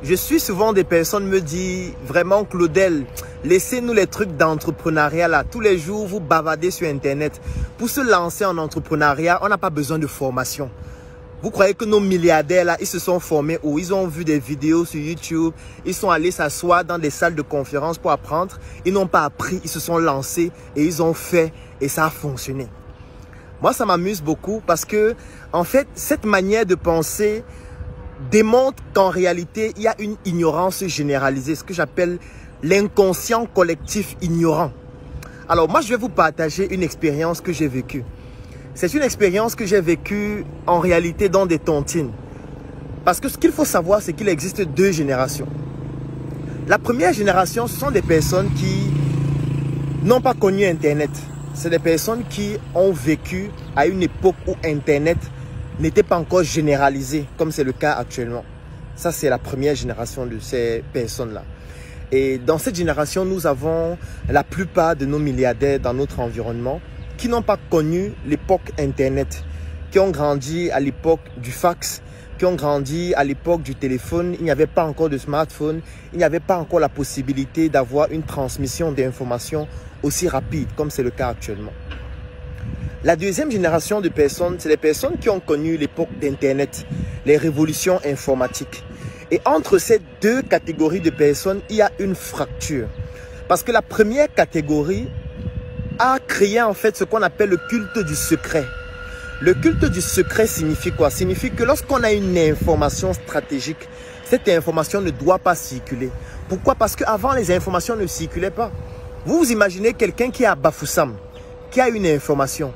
Je suis souvent des personnes me disent vraiment Claudel, laissez-nous les trucs d'entrepreneuriat là. Tous les jours, vous bavardez sur Internet. Pour se lancer en entrepreneuriat, on n'a pas besoin de formation. Vous croyez que nos milliardaires là, ils se sont formés où ils ont vu des vidéos sur YouTube, ils sont allés s'asseoir dans des salles de conférence pour apprendre. Ils n'ont pas appris, ils se sont lancés et ils ont fait et ça a fonctionné. Moi, ça m'amuse beaucoup parce que, en fait, cette manière de penser démontre qu'en réalité, il y a une ignorance généralisée, ce que j'appelle l'inconscient collectif ignorant. Alors, moi, je vais vous partager une expérience que j'ai vécue. C'est une expérience que j'ai vécue en réalité dans des tontines. Parce que ce qu'il faut savoir, c'est qu'il existe deux générations. La première génération, ce sont des personnes qui n'ont pas connu Internet. C'est des personnes qui ont vécu à une époque où Internet n'était pas encore généralisé, comme c'est le cas actuellement. Ça, c'est la première génération de ces personnes-là. Et dans cette génération, nous avons la plupart de nos milliardaires dans notre environnement qui n'ont pas connu l'époque Internet, qui ont grandi à l'époque du fax, qui ont grandi à l'époque du téléphone. Il n'y avait pas encore de smartphone, il n'y avait pas encore la possibilité d'avoir une transmission d'informations aussi rapide comme c'est le cas actuellement. La deuxième génération de personnes, c'est les personnes qui ont connu l'époque d'Internet, les révolutions informatiques. Et entre ces deux catégories de personnes, il y a une fracture. Parce que la première catégorie a créé en fait ce qu'on appelle le culte du secret. Le culte du secret signifie quoi? Signifie que lorsqu'on a une information stratégique, cette information ne doit pas circuler. Pourquoi? Parce qu'avant, les informations ne circulaient pas. Vous vous imaginez quelqu'un qui est à Bafoussam, qui a une information.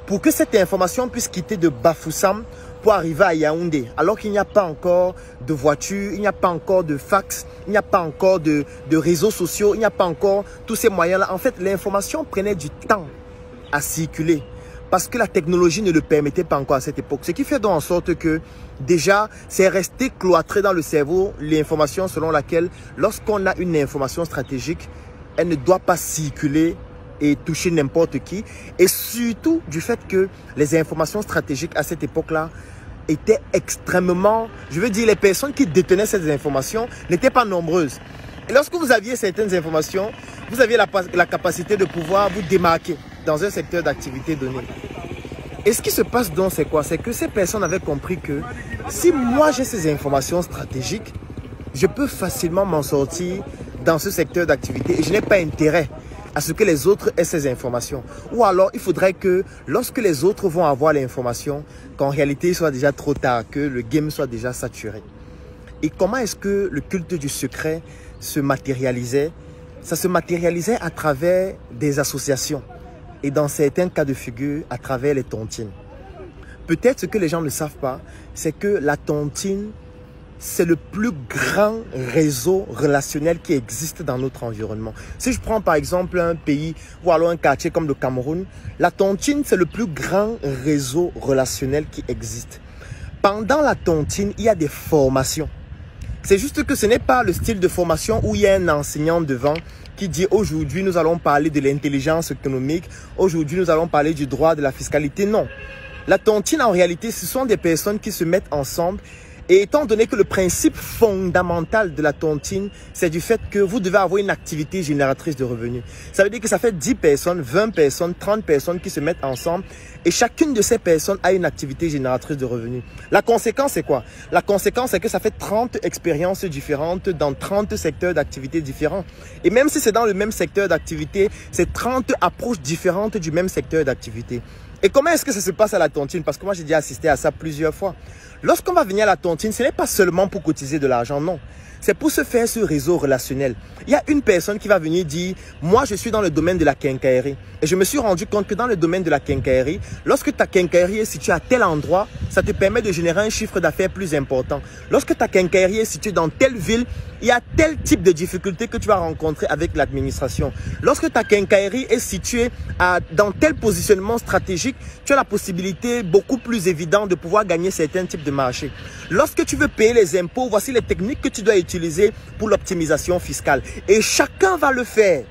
Pour que cette information puisse quitter de Bafoussam pour arriver à Yaoundé, alors qu'il n'y a pas encore de voiture, il n'y a pas encore de fax, il n'y a pas encore de réseaux sociaux, il n'y a pas encore tous ces moyens-là. En fait, l'information prenait du temps à circuler parce que la technologie ne le permettait pas encore à cette époque. Ce qui fait donc en sorte que déjà, c'est resté cloîtré dans le cerveau l'information selon laquelle lorsqu'on a une information stratégique, elle ne doit pas circuler et toucher n'importe qui. Et surtout du fait que les informations stratégiques à cette époque-là étaient extrêmement... Je veux dire, les personnes qui détenaient ces informations n'étaient pas nombreuses. Et lorsque vous aviez certaines informations, vous aviez la capacité de pouvoir vous démarquer dans un secteur d'activité donné. Et ce qui se passe donc, c'est quoi? C'est que ces personnes avaient compris que si moi j'ai ces informations stratégiques, je peux facilement m'en sortir dans ce secteur d'activité et je n'ai pas intérêt à ce que les autres aient ces informations. Ou alors, il faudrait que lorsque les autres vont avoir l'information, qu'en réalité, il soit déjà trop tard, que le game soit déjà saturé. Et comment est-ce que le culte du secret se matérialisait? Ça se matérialisait à travers des associations et dans certains cas de figure, à travers les tontines. Peut-être ce que les gens ne savent pas, c'est que la tontine, c'est le plus grand réseau relationnel qui existe dans notre environnement. Si je prends par exemple un pays ou alors un quartier comme le Cameroun, la tontine, c'est le plus grand réseau relationnel qui existe. Pendant la tontine, il y a des formations. C'est juste que ce n'est pas le style de formation où il y a un enseignant devant qui dit aujourd'hui nous allons parler de l'intelligence économique, aujourd'hui nous allons parler du droit de la fiscalité. Non. La tontine en réalité, ce sont des personnes qui se mettent ensemble. Et étant donné que le principe fondamental de la tontine, c'est du fait que vous devez avoir une activité génératrice de revenus. Ça veut dire que ça fait 10 personnes, 20 personnes, 30 personnes qui se mettent ensemble et chacune de ces personnes a une activité génératrice de revenus. La conséquence, c'est quoi? La conséquence, c'est que ça fait 30 expériences différentes dans 30 secteurs d'activité différents. Et même si c'est dans le même secteur d'activité, c'est 30 approches différentes du même secteur d'activité. Et comment est-ce que ça se passe à la tontine? Parce que moi, j'ai déjà assisté à ça plusieurs fois. Lorsqu'on va venir à la tontine, ce n'est pas seulement pour cotiser de l'argent, non. C'est pour se faire ce réseau relationnel. Il y a une personne qui va venir dire, moi je suis dans le domaine de la quincaillerie. Et je me suis rendu compte que dans le domaine de la quincaillerie, lorsque ta quincaillerie est située à tel endroit, ça te permet de générer un chiffre d'affaires plus important. Lorsque ta quincaillerie est située dans telle ville, il y a tel type de difficultés que tu vas rencontrer avec l'administration. Lorsque ta quincaillerie est située dans tel positionnement stratégique, tu as la possibilité beaucoup plus évidente de pouvoir gagner certains types de marchés. Lorsque tu veux payer les impôts, voici les techniques que tu dois utiliser pour l'optimisation fiscale. Et chacun va le faire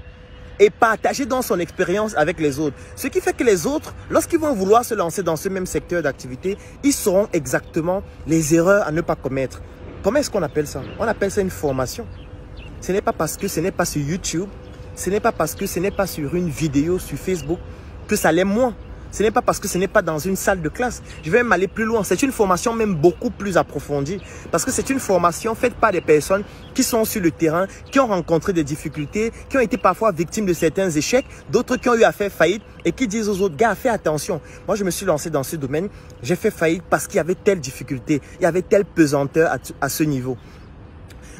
et partager dans son expérience avec les autres. Ce qui fait que les autres, lorsqu'ils vont vouloir se lancer dans ce même secteur d'activité, ils sauront exactement les erreurs à ne pas commettre. Comment est-ce qu'on appelle ça? On appelle ça une formation. Ce n'est pas parce que ce n'est pas sur YouTube, ce n'est pas parce que ce n'est pas sur une vidéo sur Facebook que ça l'est moins. Ce n'est pas parce que ce n'est pas dans une salle de classe. Je vais même aller plus loin. C'est une formation même beaucoup plus approfondie. Parce que c'est une formation faite par des personnes qui sont sur le terrain, qui ont rencontré des difficultés, qui ont été parfois victimes de certains échecs, d'autres qui ont eu à faire faillite et qui disent aux autres, gars, fais attention. Moi, je me suis lancé dans ce domaine. J'ai fait faillite parce qu'il y avait telle difficulté, il y avait telle pesanteur à ce niveau.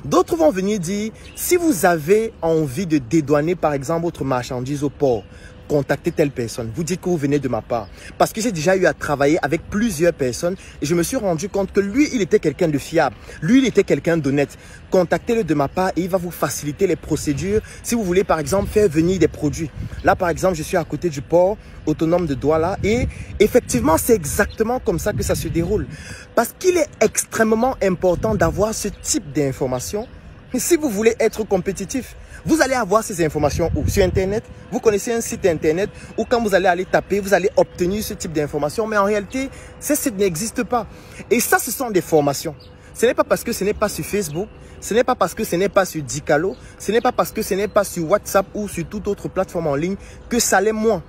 D'autres vont venir dire, si vous avez envie de dédouaner par exemple votre marchandise au port, contactez telle personne. Vous dites que vous venez de ma part. Parce que j'ai déjà eu à travailler avec plusieurs personnes et je me suis rendu compte que lui, il était quelqu'un de fiable. Lui, il était quelqu'un d'honnête. Contactez-le de ma part et il va vous faciliter les procédures si vous voulez par exemple faire venir des produits. Là par exemple, je suis à côté du port autonome de Douala et effectivement, c'est exactement comme ça que ça se déroule. Parce qu'il est extrêmement important d'avoir ce type d'informations. Mais si vous voulez être compétitif, vous allez avoir ces informations où? Sur Internet. Vous connaissez un site Internet où quand vous allez aller taper, vous allez obtenir ce type d'informations. Mais en réalité, ce n'existe pas. Et ça, ce sont des formations. Ce n'est pas parce que ce n'est pas sur Facebook, ce n'est pas parce que ce n'est pas sur Dicalo, ce n'est pas parce que ce n'est pas sur WhatsApp ou sur toute autre plateforme en ligne que ça l'est moins.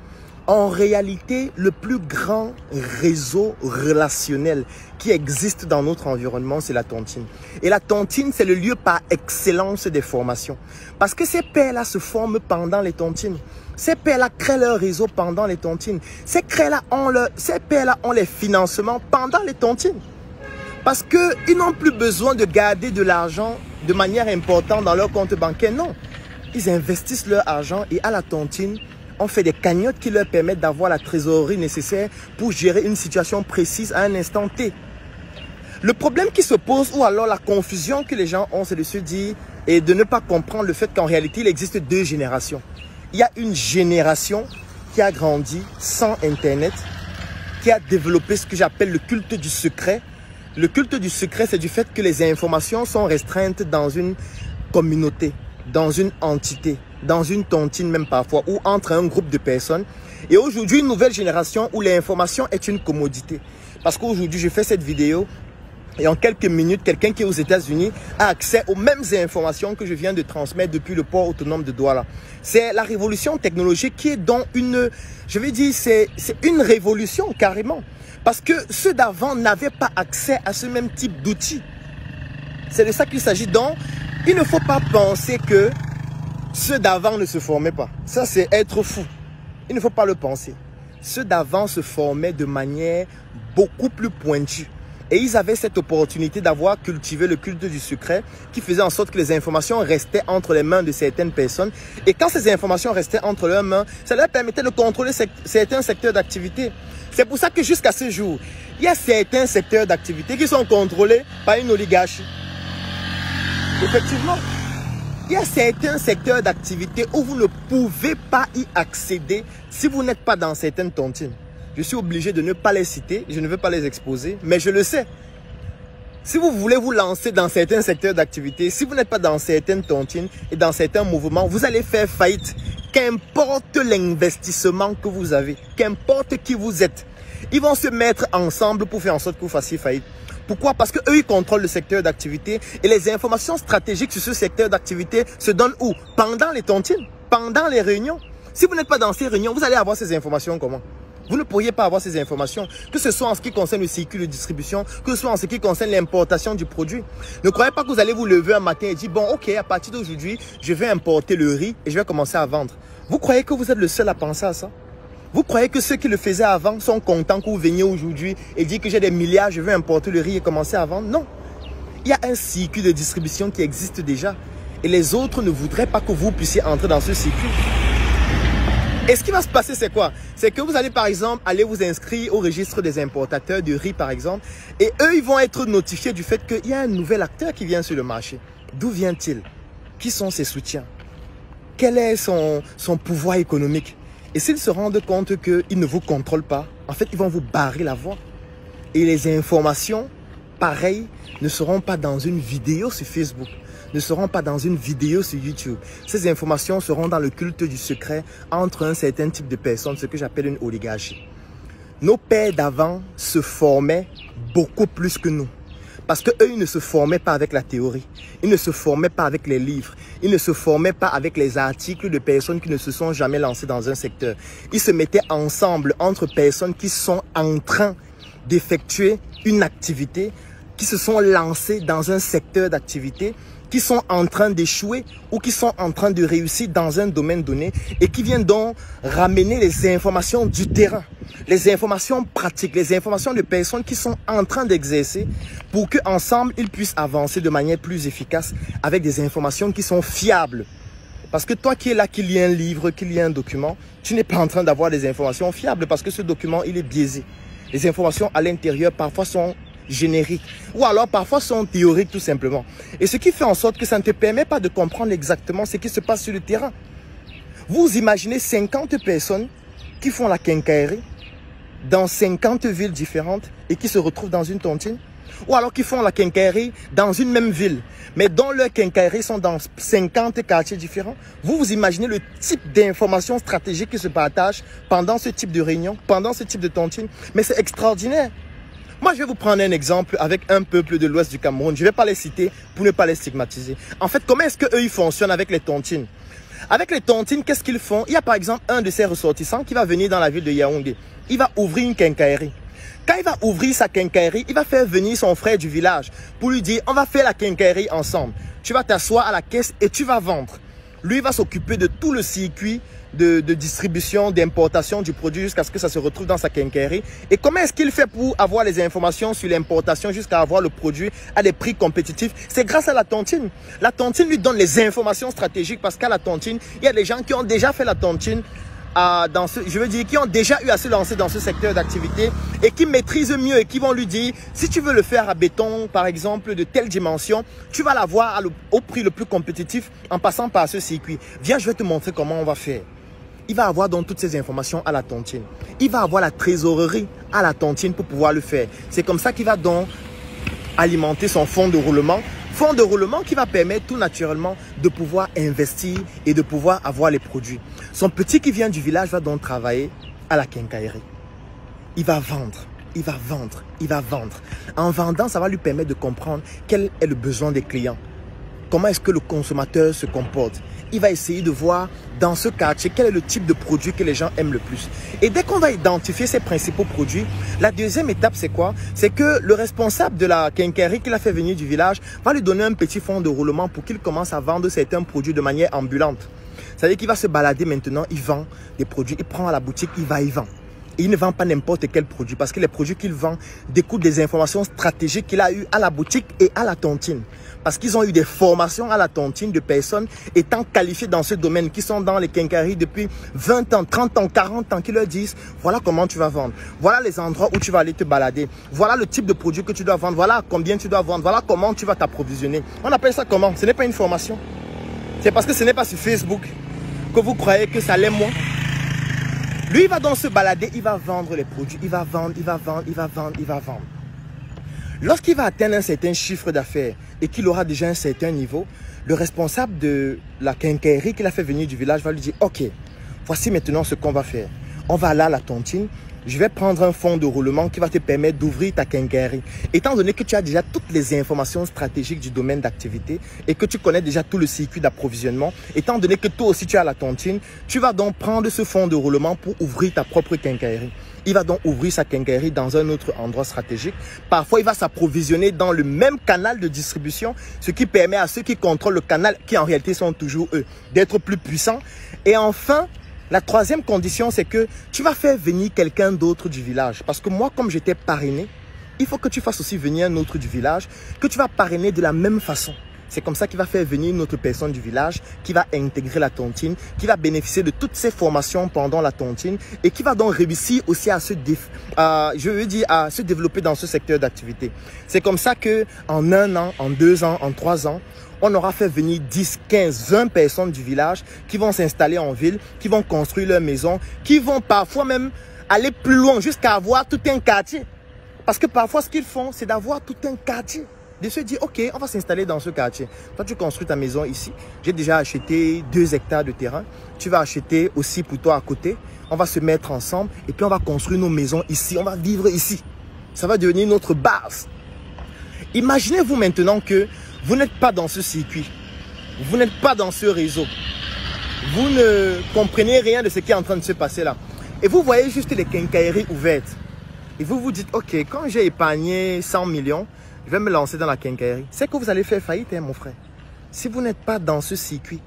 En réalité, le plus grand réseau relationnel qui existe dans notre environnement, c'est la tontine. Et la tontine, c'est le lieu par excellence des formations. Parce que ces pairs-là se forment pendant les tontines. Ces pairs-là créent leur réseau pendant les tontines. Ces pairs-là ont les financements pendant les tontines. Parce qu'ils n'ont plus besoin de garder de l'argent de manière importante dans leur compte bancaire. Non, ils investissent leur argent et à la tontine, on fait des cagnottes qui leur permettent d'avoir la trésorerie nécessaire pour gérer une situation précise à un instant T. Le problème qui se pose ou alors la confusion que les gens ont, c'est de se dire et de ne pas comprendre le fait qu'en réalité, il existe deux générations. Il y a une génération qui a grandi sans Internet, qui a développé ce que j'appelle le culte du secret. Le culte du secret, c'est du fait que les informations sont restreintes dans une communauté, dans une entité, dans une tontine même parfois, ou entre un groupe de personnes. Et aujourd'hui, une nouvelle génération où l'information est une commodité. Parce qu'aujourd'hui, je fais cette vidéo et en quelques minutes, quelqu'un qui est aux États-Unis a accès aux mêmes informations que je viens de transmettre depuis le port autonome de Douala. C'est la révolution technologique qui est dans une, je vais dire, c'est une révolution carrément. Parce que ceux d'avant n'avaient pas accès à ce même type d'outils. C'est de ça qu'il s'agit. Donc, il ne faut pas penser que ceux d'avant ne se formaient pas. Ça, c'est être fou. Il ne faut pas le penser. Ceux d'avant se formaient de manière beaucoup plus pointue. Et ils avaient cette opportunité d'avoir cultivé le culte du secret qui faisait en sorte que les informations restaient entre les mains de certaines personnes. Et quand ces informations restaient entre leurs mains, ça leur permettait de contrôler certains secteurs d'activité. C'est pour ça que jusqu'à ce jour, il y a certains secteurs d'activité qui sont contrôlés par une oligarchie. Effectivement, il y a certains secteurs d'activité où vous ne pouvez pas y accéder si vous n'êtes pas dans certaines tontines. Je suis obligé de ne pas les citer, je ne veux pas les exposer, mais je le sais. Si vous voulez vous lancer dans certains secteurs d'activité, si vous n'êtes pas dans certaines tontines et dans certains mouvements, vous allez faire faillite. Qu'importe l'investissement que vous avez, qu'importe qui vous êtes, ils vont se mettre ensemble pour faire en sorte que vous fassiez faillite. Pourquoi? Parce qu'eux, ils contrôlent le secteur d'activité et les informations stratégiques sur ce secteur d'activité se donnent où? Pendant les tontines, pendant les réunions. Si vous n'êtes pas dans ces réunions, vous allez avoir ces informations comment? Vous ne pourriez pas avoir ces informations, que ce soit en ce qui concerne le circuit de distribution, que ce soit en ce qui concerne l'importation du produit. Ne croyez pas que vous allez vous lever un matin et dire, bon, ok, à partir d'aujourd'hui, je vais importer le riz et je vais commencer à vendre. Vous croyez que vous êtes le seul à penser à ça? Vous croyez que ceux qui le faisaient avant sont contents que vous veniez aujourd'hui et dire que j'ai des milliards, je vais importer le riz et commencer à vendre? Non. Il y a un circuit de distribution qui existe déjà et les autres ne voudraient pas que vous puissiez entrer dans ce circuit. Et ce qui va se passer, c'est quoi? C'est que vous allez par exemple aller vous inscrire au registre des importateurs de riz par exemple et eux, ils vont être notifiés du fait qu'il y a un nouvel acteur qui vient sur le marché. D'où vient-il? Qui sont ses soutiens? Quel est son pouvoir économique? Et s'ils se rendent compte qu'ils ne vous contrôlent pas, en fait, ils vont vous barrer la voie. Et les informations, pareil, ne seront pas dans une vidéo sur Facebook, ne seront pas dans une vidéo sur YouTube. Ces informations seront dans le culte du secret entre un certain type de personnes, ce que j'appelle une oligarchie. Nos pères d'avant se formaient beaucoup plus que nous. Parce qu'eux, ils ne se formaient pas avec la théorie. Ils ne se formaient pas avec les livres. Ils ne se formaient pas avec les articles de personnes qui ne se sont jamais lancées dans un secteur. Ils se mettaient ensemble entre personnes qui sont en train d'effectuer une activité, qui se sont lancées dans un secteur d'activité, qui sont en train d'échouer ou qui sont en train de réussir dans un domaine donné et qui viennent donc ramener les informations du terrain, les informations pratiques, les informations de personnes qui sont en train d'exercer pour qu'ensemble, ils puissent avancer de manière plus efficace avec des informations qui sont fiables. Parce que toi qui es là, qu'il y ait un livre, qu'il y ait un document, tu n'es pas en train d'avoir des informations fiables parce que ce document, il est biaisé. Les informations à l'intérieur parfois sont génériques ou alors parfois sont théoriques tout simplement. Et ce qui fait en sorte que ça ne te permet pas de comprendre exactement ce qui se passe sur le terrain. Vous imaginez 50 personnes qui font la quincaillerie dans 50 villes différentes et qui se retrouvent dans une tontine, ou alors qui font la quincaillerie dans une même ville, mais dont leurs quincailleries sont dans 50 quartiers différents. Vous imaginez le type d'informations stratégiques qui se partagent pendant ce type de réunion, pendant ce type de tontine. Mais c'est extraordinaire. Moi, je vais vous prendre un exemple avec un peuple de l'ouest du Cameroun. Je ne vais pas les citer pour ne pas les stigmatiser. En fait, comment est-ce qu'eux, ils fonctionnent avec les tontines? Avec les tontines, qu'est-ce qu'ils font? Il y a par exemple un de ces ressortissants qui va venir dans la ville de Yaoundé. Il va ouvrir une quincaillerie. Quand il va ouvrir sa quincaillerie, il va faire venir son frère du village pour lui dire, on va faire la quincaillerie ensemble. Tu vas t'asseoir à la caisse et tu vas vendre. Lui, il va s'occuper de tout le circuit de distribution, d'importation du produit jusqu'à ce que ça se retrouve dans sa quincaillerie. Et comment est-ce qu'il fait pour avoir les informations sur l'importation jusqu'à avoir le produit à des prix compétitifs? C'est grâce à la tontine. La tontine lui donne les informations stratégiques parce qu'à la tontine, il y a des gens qui ont déjà fait la tontine, qui ont déjà eu à se lancer dans ce secteur d'activité et qui maîtrisent mieux et qui vont lui dire, si tu veux le faire à béton, par exemple, de telle dimension, tu vas l'avoir au prix le plus compétitif en passant par ce circuit. Viens, je vais te montrer comment on va faire. Il va avoir donc toutes ces informations à la tontine. Il va avoir la trésorerie à la tontine pour pouvoir le faire. C'est comme ça qu'il va donc alimenter son fonds de roulement. Fonds de roulement qui va permettre tout naturellement de pouvoir investir et de pouvoir avoir les produits. Son petit qui vient du village va donc travailler à la quincaillerie. Il va vendre, il va vendre, il va vendre. En vendant, ça va lui permettre de comprendre quel est le besoin des clients. Comment est-ce que le consommateur se comporte? Il va essayer de voir dans ce quartier quel est le type de produit que les gens aiment le plus. Et dès qu'on va identifier ces principaux produits, la deuxième étape c'est quoi? C'est que le responsable de la quincaillerie qu'il a fait venir du village va lui donner un petit fonds de roulement pour qu'il commence à vendre certains produits de manière ambulante. C'est-à-dire qu'il va se balader maintenant, il vend des produits, il prend à la boutique, il va, il vend. Et il ne vend pas n'importe quel produit parce que les produits qu'il vend découlent des informations stratégiques qu'il a eues à la boutique et à la tontine. Parce qu'ils ont eu des formations à la tontine de personnes étant qualifiées dans ce domaine, qui sont dans les quincailleries depuis 20 ans, 30 ans, 40 ans, qui leur disent, voilà comment tu vas vendre. Voilà les endroits où tu vas aller te balader. Voilà le type de produit que tu dois vendre. Voilà combien tu dois vendre. Voilà comment tu vas t'approvisionner. On appelle ça comment? Ce n'est pas une formation. C'est parce que ce n'est pas sur Facebook que vous croyez que ça l'est moins. Lui, il va donc se balader, il va vendre les produits. Il va vendre, il va vendre, il va vendre, il va vendre. Lorsqu'il va atteindre un certain chiffre d'affaires et qu'il aura déjà un certain niveau, le responsable de la quincaillerie qu'il a fait venir du village va lui dire, ok, voici maintenant ce qu'on va faire. On va aller à la tontine, je vais prendre un fonds de roulement qui va te permettre d'ouvrir ta quincaillerie. Étant donné que tu as déjà toutes les informations stratégiques du domaine d'activité et que tu connais déjà tout le circuit d'approvisionnement, étant donné que toi aussi tu as la tontine, tu vas donc prendre ce fonds de roulement pour ouvrir ta propre quincaillerie. Il va donc ouvrir sa quincaillerie dans un autre endroit stratégique. Parfois, il va s'approvisionner dans le même canal de distribution, ce qui permet à ceux qui contrôlent le canal, qui en réalité sont toujours eux, d'être plus puissants. Et enfin, la troisième condition, c'est que tu vas faire venir quelqu'un d'autre du village. Parce que moi, comme j'étais parrainé, il faut que tu fasses aussi venir un autre du village, que tu vas parrainer de la même façon. C'est comme ça qu'il va faire venir une autre personne du village qui va intégrer la tontine, qui va bénéficier de toutes ces formations pendant la tontine et qui va donc réussir aussi à se développer dans ce secteur d'activité. C'est comme ça que en 1 an, en 2 ans, en 3 ans, on aura fait venir 10, 15, 20 personnes du village qui vont s'installer en ville, qui vont construire leur maison, qui vont parfois même aller plus loin jusqu'à avoir tout un quartier. Parce que parfois, ce qu'ils font, c'est d'avoir tout un quartier. De se dire, ok, on va s'installer dans ce quartier. Toi, tu construis ta maison ici. J'ai déjà acheté 2 hectares de terrain. Tu vas acheter aussi pour toi à côté. On va se mettre ensemble et puis on va construire nos maisons ici. On va vivre ici. Ça va devenir notre base. Imaginez-vous maintenant que vous n'êtes pas dans ce circuit. Vous n'êtes pas dans ce réseau. Vous ne comprenez rien de ce qui est en train de se passer là. Et vous voyez juste les quincailleries ouvertes. Et vous vous dites, ok, quand j'ai épargné 100 millions, je vais me lancer dans la quincaillerie. C'est que vous allez faire faillite, hein, mon frère. Si vous n'êtes pas dans ce circuit,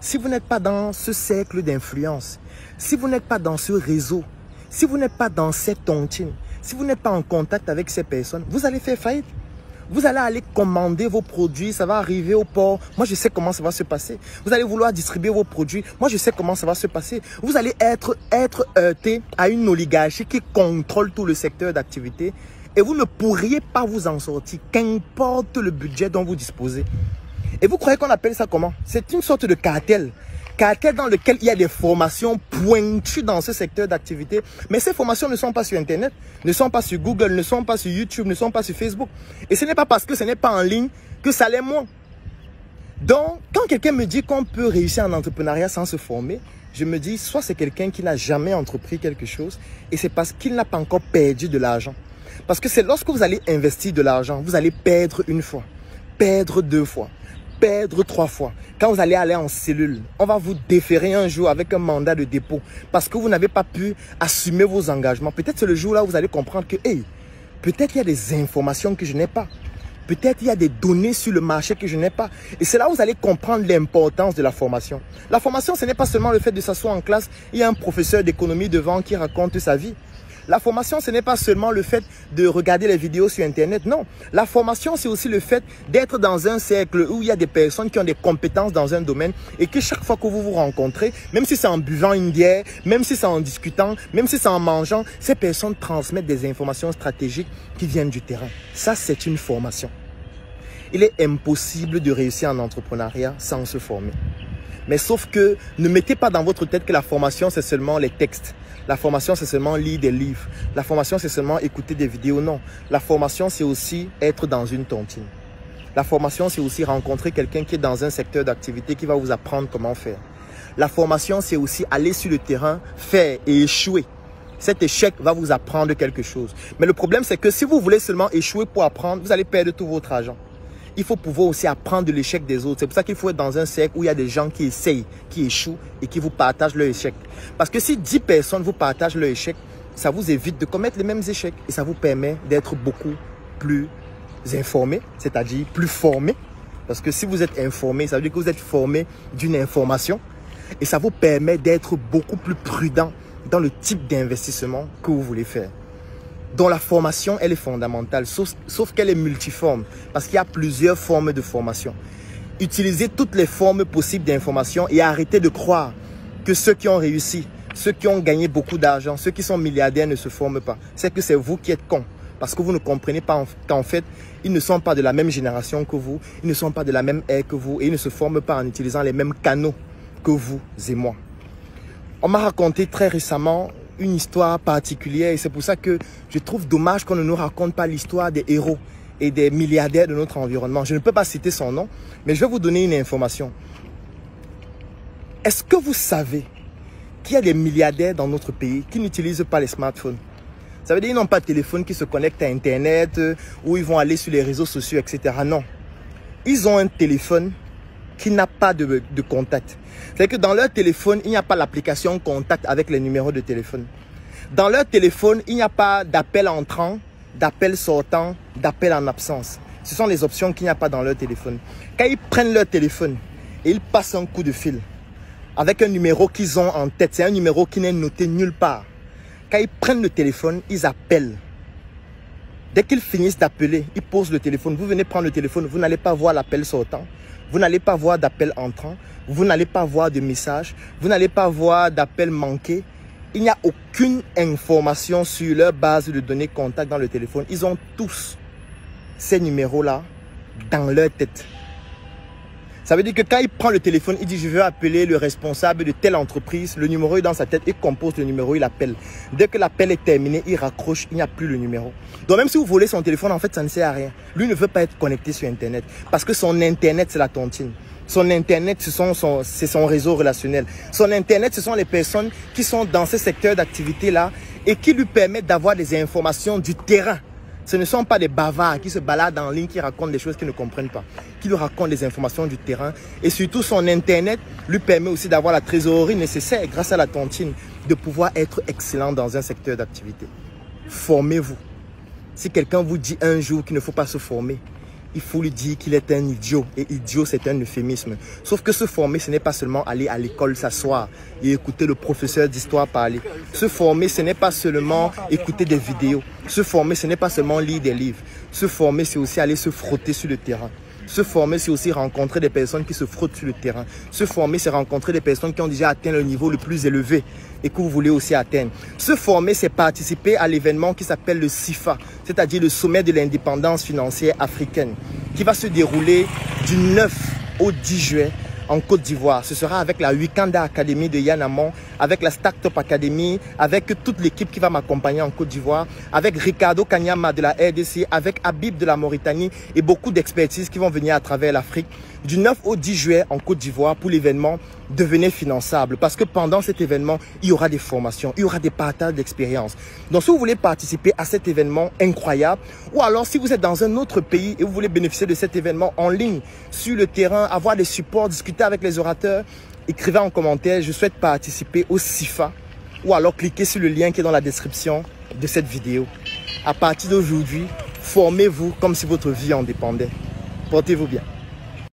si vous n'êtes pas dans ce cercle d'influence, si vous n'êtes pas dans ce réseau, si vous n'êtes pas dans cette tontine, si vous n'êtes pas en contact avec ces personnes, vous allez faire faillite. Vous allez aller commander vos produits, ça va arriver au port. Moi, je sais comment ça va se passer. Vous allez vouloir distribuer vos produits. Moi, je sais comment ça va se passer. Vous allez être heurté à une oligarchie qui contrôle tout le secteur d'activité et vous ne pourriez pas vous en sortir, qu'importe le budget dont vous disposez. Et vous croyez qu'on appelle ça comment? C'est une sorte de cartel. Cartel dans lequel il y a des formations pointues dans ce secteur d'activité. Mais ces formations ne sont pas sur Internet, ne sont pas sur Google, ne sont pas sur YouTube, ne sont pas sur Facebook. Et ce n'est pas parce que ce n'est pas en ligne que ça l'est moins. Donc, quand quelqu'un me dit qu'on peut réussir en entrepreneuriat sans se former, je me dis, soit c'est quelqu'un qui n'a jamais entrepris quelque chose et c'est parce qu'il n'a pas encore perdu de l'argent. Parce que c'est lorsque vous allez investir de l'argent, vous allez perdre une fois, perdre deux fois, perdre 3 fois. Quand vous allez aller en cellule, on va vous déférer un jour avec un mandat de dépôt parce que vous n'avez pas pu assumer vos engagements. Peut-être c'est le jour-là où vous allez comprendre que, hey, peut-être il y a des informations que je n'ai pas. Peut-être il y a des données sur le marché que je n'ai pas. Et c'est là où vous allez comprendre l'importance de la formation. La formation, ce n'est pas seulement le fait de s'asseoir en classe. Il y a un professeur d'économie devant qui raconte sa vie. La formation, ce n'est pas seulement le fait de regarder les vidéos sur Internet, non. La formation, c'est aussi le fait d'être dans un cercle où il y a des personnes qui ont des compétences dans un domaine et que chaque fois que vous vous rencontrez, même si c'est en buvant une bière, même si c'est en discutant, même si c'est en mangeant, ces personnes transmettent des informations stratégiques qui viennent du terrain. Ça, c'est une formation. Il est impossible de réussir en entrepreneuriat sans se former. Mais sauf que ne mettez pas dans votre tête que la formation, c'est seulement les textes. La formation, c'est seulement lire des livres. La formation, c'est seulement écouter des vidéos. Non. La formation, c'est aussi être dans une tontine. La formation, c'est aussi rencontrer quelqu'un qui est dans un secteur d'activité qui va vous apprendre comment faire. La formation, c'est aussi aller sur le terrain, faire et échouer. Cet échec va vous apprendre quelque chose. Mais le problème, c'est que si vous voulez seulement échouer pour apprendre, vous allez perdre tout votre argent. Il faut pouvoir aussi apprendre de l'échec des autres. C'est pour ça qu'il faut être dans un cercle où il y a des gens qui essayent, qui échouent et qui vous partagent leur échec. Parce que si 10 personnes vous partagent leur échec, ça vous évite de commettre les mêmes échecs. Et ça vous permet d'être beaucoup plus informé, c'est-à-dire plus formé. Parce que si vous êtes informé, ça veut dire que vous êtes formé d'une information. Et ça vous permet d'être beaucoup plus prudent dans le type d'investissement que vous voulez faire. Dont la formation, elle est fondamentale, sauf qu'elle est multiforme, parce qu'il y a plusieurs formes de formation. Utilisez toutes les formes possibles d'information et arrêtez de croire que ceux qui ont réussi, ceux qui ont gagné beaucoup d'argent, ceux qui sont milliardaires ne se forment pas. C'est que c'est vous qui êtes cons, parce que vous ne comprenez pas qu'en fait, ils ne sont pas de la même génération que vous, ils ne sont pas de la même ère que vous, et ils ne se forment pas en utilisant les mêmes canaux que vous et moi. On m'a raconté très récemment une histoire particulière et c'est pour ça que je trouve dommage qu'on ne nous raconte pas l'histoire des héros et des milliardaires de notre environnement. Je ne peux pas citer son nom, mais je vais vous donner une information. Est-ce que vous savez qu'il y a des milliardaires dans notre pays qui n'utilisent pas les smartphones? Ça veut dire qu'ils n'ont pas de téléphone qui se connecte à Internet, ou ils vont aller sur les réseaux sociaux, etc. Non. Ils ont un téléphone qui n'a pas de contact. C'est que dans leur téléphone, il n'y a pas l'application contact avec les numéros de téléphone. Dans leur téléphone, il n'y a pas d'appel entrant, d'appel sortant, d'appel en absence. Ce sont les options qu'il n'y a pas dans leur téléphone. Quand ils prennent leur téléphone et ils passent un coup de fil avec un numéro qu'ils ont en tête, c'est un numéro qui n'est noté nulle part. Quand ils prennent le téléphone, ils appellent. Dès qu'ils finissent d'appeler, ils posent le téléphone. Vous venez prendre le téléphone, vous n'allez pas voir l'appel sortant. Vous n'allez pas voir d'appel entrant, vous n'allez pas voir de message, vous n'allez pas voir d'appel manqué. Il n'y a aucune information sur leur base de données contact dans le téléphone. Ils ont tous ces numéros-là dans leur tête. Ça veut dire que quand il prend le téléphone, il dit je veux appeler le responsable de telle entreprise. Le numéro est dans sa tête, il compose le numéro, il appelle. Dès que l'appel est terminé, il raccroche, il n'y a plus le numéro. Donc même si vous volez son téléphone, en fait, ça ne sert à rien. Lui ne veut pas être connecté sur Internet parce que son Internet, c'est la tontine. Son Internet, c'est son réseau relationnel. Son Internet, ce sont les personnes qui sont dans ce secteur d'activité-là et qui lui permettent d'avoir des informations du terrain. Ce ne sont pas des bavards qui se baladent en ligne, qui racontent des choses qu'ils ne comprennent pas, qui lui racontent des informations du terrain. Et surtout, son Internet lui permet aussi d'avoir la trésorerie nécessaire, grâce à la tontine, de pouvoir être excellent dans un secteur d'activité. Formez-vous. Si quelqu'un vous dit un jour qu'il ne faut pas se former, il faut lui dire qu'il est un idiot. Et idiot, c'est un euphémisme. Sauf que se former, ce n'est pas seulement aller à l'école s'asseoir et écouter le professeur d'histoire parler. Se former, ce n'est pas seulement écouter des vidéos. Se former, ce n'est pas seulement lire des livres. Se former, c'est aussi aller se frotter sur le terrain. Se former, c'est aussi rencontrer des personnes qui se frottent sur le terrain. Se former, c'est rencontrer des personnes qui ont déjà atteint le niveau le plus élevé et que vous voulez aussi atteindre. Se former, c'est participer à l'événement qui s'appelle le CIFA, c'est-à-dire le sommet de l'indépendance financière africaine, qui va se dérouler du 9 au 10 juillet en Côte d'Ivoire. Ce sera avec la Wakanda Academy de Yann Amon, avec la Startup Academy, avec toute l'équipe qui va m'accompagner en Côte d'Ivoire, avec Ricardo Kanyama de la RDC, avec Habib de la Mauritanie et beaucoup d'expertises qui vont venir à travers l'Afrique. Du 9 au 10 juillet en Côte d'Ivoire pour l'événement Devenez finançable. Parce que pendant cet événement, il y aura des formations, il y aura des partages d'expériences. Donc si vous voulez participer à cet événement incroyable, ou alors si vous êtes dans un autre pays et vous voulez bénéficier de cet événement en ligne, sur le terrain, avoir des supports, discuter avec les orateurs, écrivez en commentaire, je souhaite participer au CIFA, ou alors cliquez sur le lien qui est dans la description de cette vidéo. À partir d'aujourd'hui, formez-vous comme si votre vie en dépendait. Portez-vous bien.